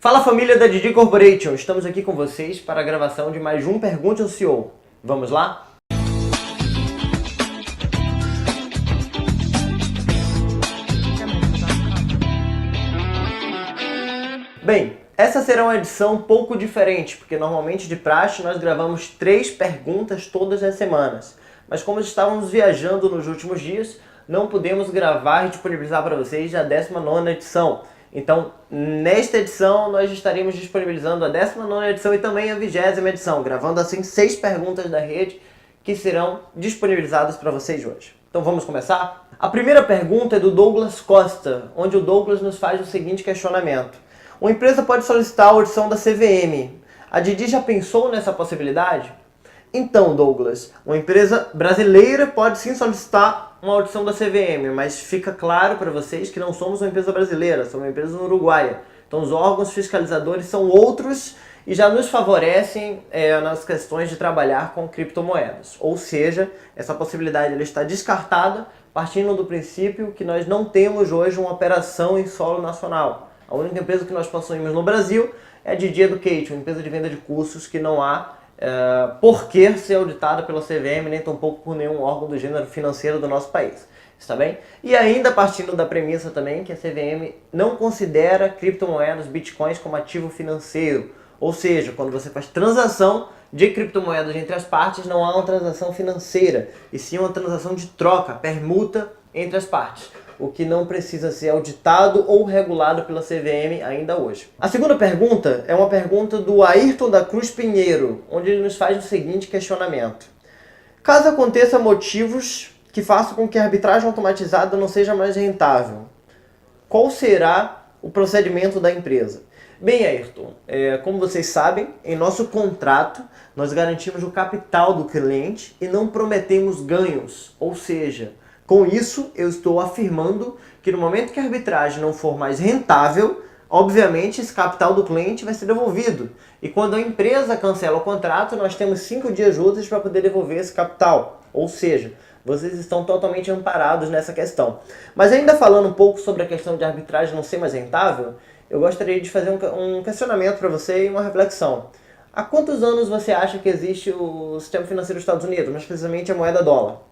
Fala família da Didi Corporation, estamos aqui com vocês para a gravação de mais um Pergunte ao CEO. Vamos lá? Bem, essa será uma edição um pouco diferente, porque normalmente de praxe nós gravamos 3 perguntas todas as semanas. Mas como estávamos viajando nos últimos dias, não pudemos gravar e disponibilizar para vocês a 19ª edição. Então, nesta edição, nós estaremos disponibilizando a 19ª edição e também a 20ª edição, gravando assim 6 perguntas da rede que serão disponibilizadas para vocês hoje. Então vamos começar? A primeira pergunta é do Douglas Costa, onde o Douglas nos faz o seguinte questionamento. Uma empresa pode solicitar a audição da CVM. A Didi já pensou nessa possibilidade? Então, Douglas, uma empresa brasileira pode sim solicitar uma audição da CVM, mas fica claro para vocês que não somos uma empresa brasileira, somos uma empresa uruguaia. Então os órgãos fiscalizadores são outros e já nos favorecem nas questões de trabalhar com criptomoedas. Ou seja, essa possibilidade ela está descartada partindo do princípio que nós não temos hoje uma operação em solo nacional. A única empresa que nós possuímos no Brasil é a Didi Education, uma empresa de venda de cursos que não há por que ser auditada pela CVM, nem tampouco por nenhum órgão do gênero financeiro do nosso país. Está bem? E ainda partindo da premissa também que a CVM não considera criptomoedas, bitcoins como ativo financeiro. Ou seja, quando você faz transação de criptomoedas entre as partes, não há uma transação financeira, e sim uma transação de troca, permuta entre as partes, o que não precisa ser auditado ou regulado pela CVM ainda hoje. A segunda pergunta é uma pergunta do Ayrton da Cruz Pinheiro, onde ele nos faz o seguinte questionamento. Caso aconteça motivos que façam com que a arbitragem automatizada não seja mais rentável, qual será o procedimento da empresa? Bem, Ayrton, como vocês sabem, em nosso contrato nós garantimos o capital do cliente e não prometemos ganhos, ou seja, com isso, eu estou afirmando que no momento que a arbitragem não for mais rentável, obviamente esse capital do cliente vai ser devolvido. E quando a empresa cancela o contrato, nós temos 5 dias úteis para poder devolver esse capital. Ou seja, vocês estão totalmente amparados nessa questão. Mas ainda falando um pouco sobre a questão de arbitragem não ser mais rentável, eu gostaria de fazer um questionamento para você e uma reflexão. Há quantos anos você acha que existe o sistema financeiro dos Estados Unidos, mais precisamente a moeda dólar?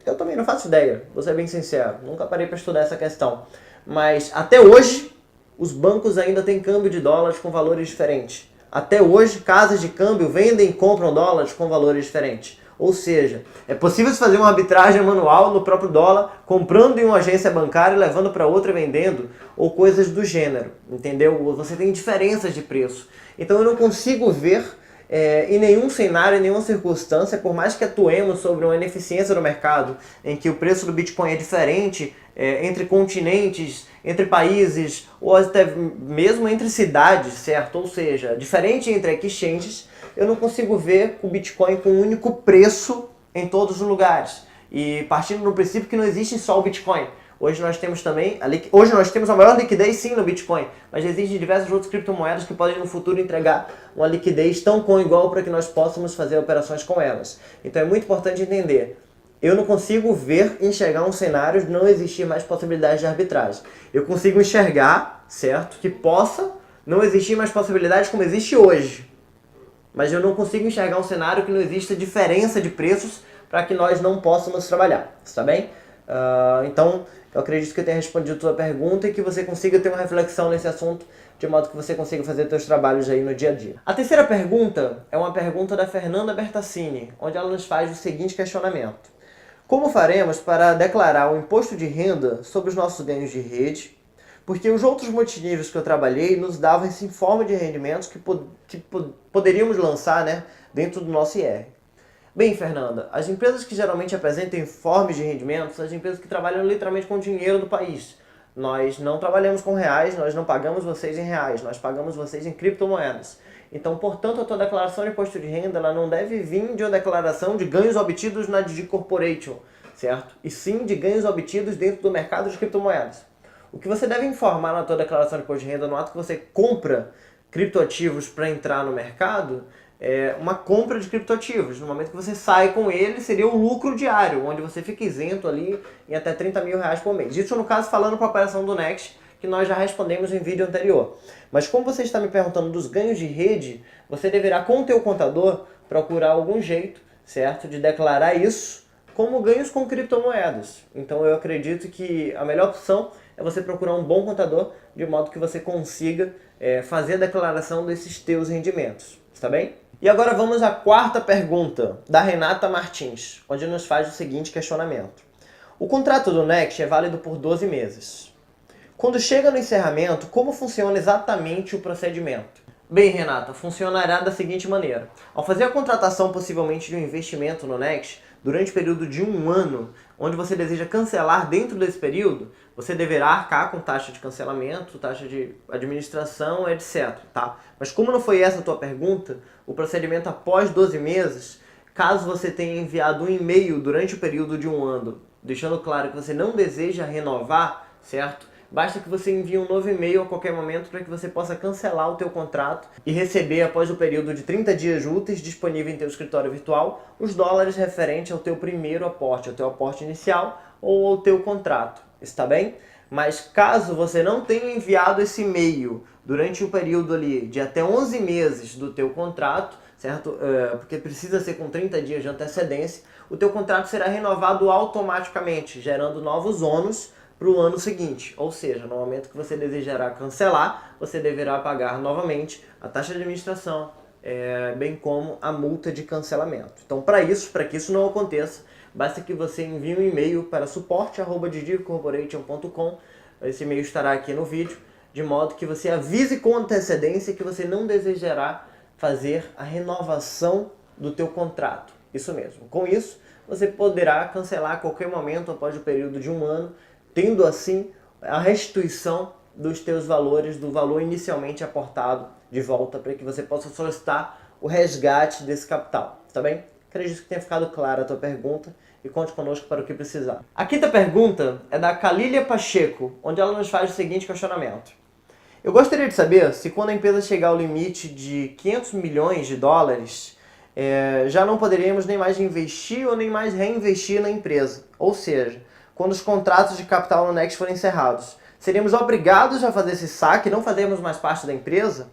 Eu também não faço ideia, vou ser bem sincero, nunca parei para estudar essa questão. Mas até hoje, os bancos ainda têm câmbio de dólares com valores diferentes. Até hoje, casas de câmbio vendem e compram dólares com valores diferentes. Ou seja, é possível se fazer uma arbitragem manual no próprio dólar, comprando em uma agência bancária e levando para outra vendendo, ou coisas do gênero, entendeu? Você tem diferenças de preço. Então eu não consigo ver em nenhum cenário, em nenhuma circunstância, por mais que atuemos sobre uma ineficiência do mercado, em que o preço do Bitcoin é diferente entre continentes, entre países, ou até mesmo entre cidades, certo? Ou seja, diferente entre exchanges, eu não consigo ver o Bitcoin com um único preço em todos os lugares. E partindo do princípio que não existe só o Bitcoin. Hoje nós temos também, hoje nós temos a maior liquidez sim no Bitcoin, mas existem diversas outras criptomoedas que podem no futuro entregar uma liquidez tão com igual para que nós possamos fazer operações com elas. Então é muito importante entender, eu não consigo enxergar um cenário de não existir mais possibilidade de arbitragem. Eu consigo enxergar, certo, que possa não existir mais possibilidades como existe hoje, mas eu não consigo enxergar um cenário que não exista diferença de preços para que nós não possamos trabalhar, está bem? Então, eu acredito que eu tenha respondido a tua pergunta e que você consiga ter uma reflexão nesse assunto, de modo que você consiga fazer seus trabalhos aí no dia a dia. A terceira pergunta é uma pergunta da Fernanda Bertassini, onde ela nos faz o seguinte questionamento. Como faremos para declarar o imposto de renda sobre os nossos ganhos de rede? Porque os outros multiníveis que eu trabalhei nos davam esse informe de rendimentos que poderíamos lançar, né, dentro do nosso IR. Bem, Fernanda, as empresas que geralmente apresentam informes de rendimentos são as empresas que trabalham literalmente com o dinheiro do país. Nós não trabalhamos com reais, nós não pagamos vocês em reais, nós pagamos vocês em criptomoedas. Então, portanto, a tua declaração de imposto de renda ela não deve vir de uma declaração de ganhos obtidos na Didi Corporation, certo? E sim de ganhos obtidos dentro do mercado de criptomoedas. O que você deve informar na tua declaração de imposto de renda no ato que você compra criptoativos para entrar no mercado uma compra de criptoativos. No momento que você sai com ele, seria o lucro diário, onde você fica isento ali em até 30 mil reais por mês. Isso no caso falando para a operação do Next, que nós já respondemos em vídeo anterior. Mas como você está me perguntando dos ganhos de rede, você deverá, com o teu contador, procurar algum jeito, certo, de declarar isso como ganhos com criptomoedas. Então eu acredito que a melhor opção é você procurar um bom contador, de modo que você consiga fazer a declaração desses teus rendimentos, está bem? E agora vamos à quarta pergunta, da Renata Martins, onde nos faz o seguinte questionamento. O contrato do Next é válido por 12 meses. Quando chega no encerramento, como funciona exatamente o procedimento? Bem, Renata, funcionará da seguinte maneira. Ao fazer a contratação possivelmente de um investimento no Next, durante o período de 1 ano, onde você deseja cancelar dentro desse período, você deverá arcar com taxa de cancelamento, taxa de administração, etc. Tá? Mas como não foi essa a tua pergunta, o procedimento após 12 meses, caso você tenha enviado um e-mail durante o período de 1 ano, deixando claro que você não deseja renovar, certo? Basta que você envie um novo e-mail a qualquer momento para que você possa cancelar o teu contrato e receber, após o período de 30 dias úteis disponível em teu escritório virtual, os dólares referentes ao teu primeiro aporte, ao teu aporte inicial ou ao teu contrato. Está bem? Mas caso você não tenha enviado esse e-mail durante o período ali de até 11 meses do teu contrato, certo? Porque precisa ser com 30 dias de antecedência, o teu contrato será renovado automaticamente, gerando novos ônus para o ano seguinte. Ou seja, no momento que você desejará cancelar, você deverá pagar novamente a taxa de administração, bem como a multa de cancelamento. Então, para que isso não aconteça, basta que você envie um e-mail para suporte@didicorporation.com. Esse e-mail estará aqui no vídeo, de modo que você avise com antecedência que você não desejará fazer a renovação do teu contrato. Isso mesmo. Com isso, você poderá cancelar a qualquer momento após o período de 1 ano, tendo assim a restituição dos teus valores, do valor inicialmente aportado de volta, para que você possa solicitar o resgate desse capital, tá bem? Acredito que tenha ficado clara a tua pergunta e conte conosco para o que precisar. A quinta pergunta é da Kalília Pacheco, onde ela nos faz o seguinte questionamento. Eu gostaria de saber se quando a empresa chegar ao limite de 500 milhões de dólares, já não poderíamos nem mais investir ou nem mais reinvestir na empresa. Ou seja, quando os contratos de capital no Next forem encerrados, seríamos obrigados a fazer esse saque e não fazermos mais parte da empresa?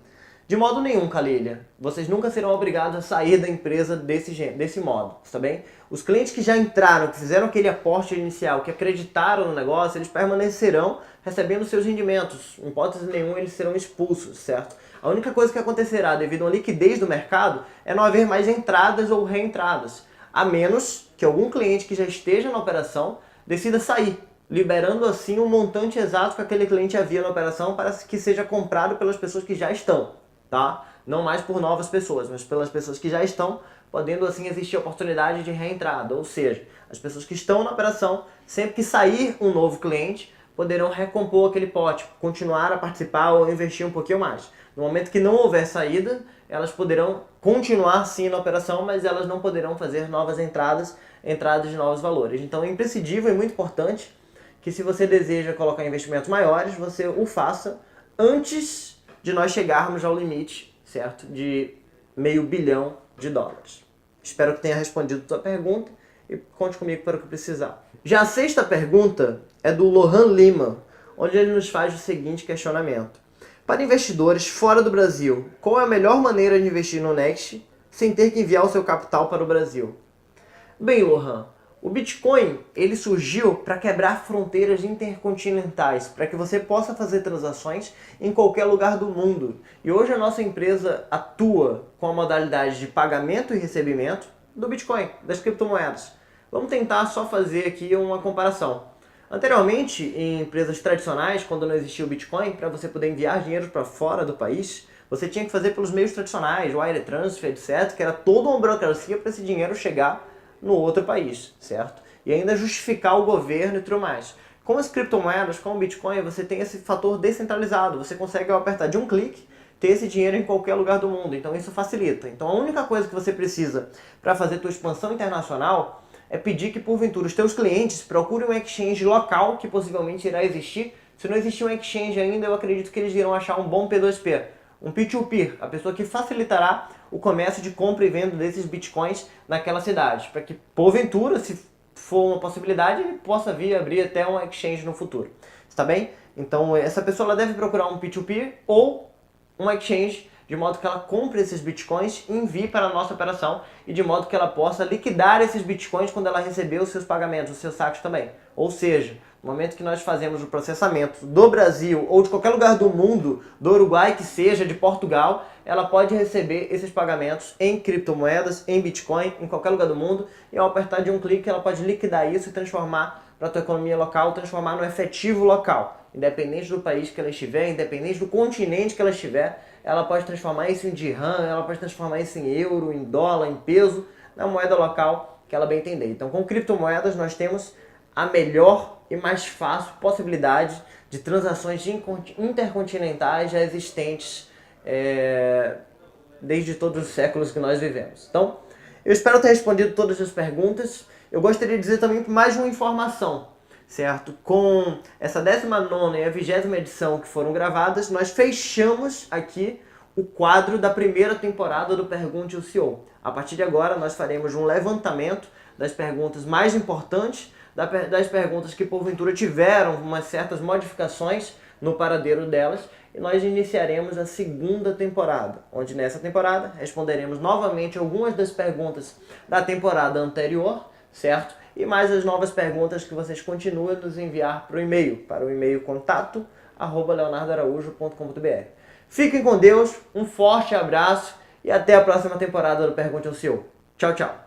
De modo nenhum, Kalília. Vocês nunca serão obrigados a sair da empresa desse modo, tá bem? Os clientes que já entraram, que fizeram aquele aporte inicial, que acreditaram no negócio, eles permanecerão recebendo seus rendimentos. Em hipótese nenhuma, eles serão expulsos, certo? A única coisa que acontecerá devido à liquidez do mercado é não haver mais entradas ou reentradas, a menos que algum cliente que já esteja na operação decida sair, liberando assim o montante exato que aquele cliente havia na operação para que seja comprado pelas pessoas que já estão. Tá? Não mais por novas pessoas, mas pelas pessoas que já estão, podendo assim existir a oportunidade de reentrada. Ou seja, as pessoas que estão na operação, sempre que sair um novo cliente, poderão recompor aquele pote, continuar a participar ou investir um pouquinho mais. No momento que não houver saída, elas poderão continuar sim na operação, mas elas não poderão fazer novas entradas de novos valores. Então é imprescindível e muito importante que, se você deseja colocar investimentos maiores, você o faça antes de nós chegarmos ao limite, certo? De $500 milhão. Espero que tenha respondido a tua pergunta e conte comigo para o que precisar. Já a sexta pergunta é do Lohan Lima, onde ele nos faz o seguinte questionamento. Para investidores fora do Brasil, qual é a melhor maneira de investir no Next sem ter que enviar o seu capital para o Brasil? Bem, Lohan, o Bitcoin ele surgiu para quebrar fronteiras intercontinentais, para que você possa fazer transações em qualquer lugar do mundo. E hoje a nossa empresa atua com a modalidade de pagamento e recebimento do Bitcoin, das criptomoedas. Vamos tentar só fazer aqui uma comparação. Anteriormente, em empresas tradicionais, quando não existia o Bitcoin, para você poder enviar dinheiro para fora do país, você tinha que fazer pelos meios tradicionais, wire transfer, etc., que era toda uma burocracia para esse dinheiro chegar no outro país, certo? E ainda justificar o governo e tudo mais. Com as criptomoedas, com o Bitcoin, você tem esse fator descentralizado. Você consegue, ao apertar de um clique, ter esse dinheiro em qualquer lugar do mundo. Então isso facilita. Então a única coisa que você precisa para fazer tua expansão internacional é pedir que, porventura, os teus clientes procurem um exchange local que possivelmente irá existir. Se não existir um exchange ainda, eu acredito que eles irão achar um bom P2P, um P2P, a pessoa que facilitará o comércio de compra e venda desses bitcoins naquela cidade, para que, porventura, se for uma possibilidade, ele possa vir abrir até um exchange no futuro. Está bem? Então essa pessoa ela deve procurar um P2P ou um exchange, de modo que ela compre esses bitcoins e envie para a nossa operação, e de modo que ela possa liquidar esses bitcoins quando ela receber os seus pagamentos, os seus saques também. Ou seja, no momento que nós fazemos o processamento do Brasil ou de qualquer lugar do mundo, do Uruguai que seja, de Portugal, ela pode receber esses pagamentos em criptomoedas, em Bitcoin, em qualquer lugar do mundo, e ao apertar de um clique ela pode liquidar isso e transformar para a tua economia local, transformar no efetivo local. Independente do país que ela estiver, independente do continente que ela estiver, ela pode transformar isso em dirham, ela pode transformar isso em euro, em dólar, em peso, na moeda local que ela bem entender. Então, com criptomoedas nós temos a melhor e mais fácil possibilidade de transações intercontinentais já existentes desde todos os séculos que nós vivemos. Então, eu espero ter respondido todas as perguntas. Eu gostaria de dizer também mais uma informação, certo? Com essa 19ª e a 20ª edição que foram gravadas, nós fechamos aqui o quadro da primeira temporada do Pergunte ao CEO. A partir de agora, nós faremos um levantamento das perguntas mais importantes, das perguntas que porventura tiveram umas certas modificações no paradeiro delas, e nós iniciaremos a segunda temporada, onde nessa temporada responderemos novamente algumas das perguntas da temporada anterior, certo? E mais as novas perguntas que vocês continuam a nos enviar para o e-mail contato@leonardoaraújo.com.br. Fiquem com Deus, um forte abraço e até a próxima temporada do Pergunte ao CEO. Tchau, tchau!